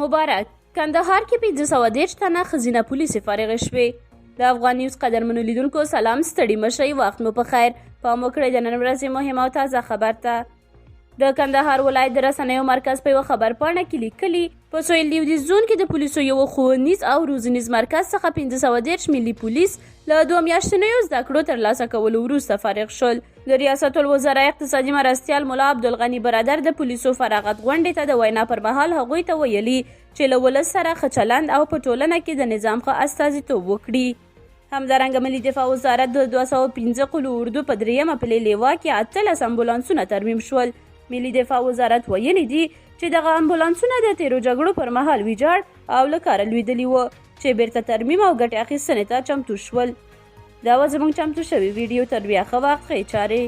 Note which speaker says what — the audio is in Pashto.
Speaker 1: مبارک کندهار کې 530 تنه ښځینه پولیسې فارغې شوې. د افغان نیوز قدرمنو لیدونکو سلام، ستړي مشئ، وخت مو په خیر. پام وکړئ د نن ورځې مهمه او تازه خبر ته. د کندهار ولایت د رسنیو مرکز په یوه خبرپاڼه کې لیکلي، په سویل لویدیځ زون کې د پولیسو یو ښوونیز او روزنیز مرکز څخه 530 ملي پولیس له 2 میاشتنیو زده کړو ترلاسه کولو وروسته فارغ شول. د ریاست الوزرا اقتصادي مرستیال ملا عبدالغني برادر د پولیسو فراغت غونډې ته د وینا پر مهال هغوی ته ویلي چې له ولس سره ښه چلند او په ټولنه کې د نظام ښه استازیتوب وکړي. همدارنګه ملي دفاع وزارت د 215 قلو اردو په 3مه پلې لیوا کې 18 امبولانسونه ترمیم شول. ملي دفاع وزارت ویلي دي چې دغه امبولانسونه د تیرو جګړو پر مهال ویجاړ او له کاره لوېدلي وو چې بیرته ترمیم او ګټې اخیستنې ته چمتو شول. دا وه زموږ چمتو شوې ویډیو. تر بیا ښه وخت، ښې چارې.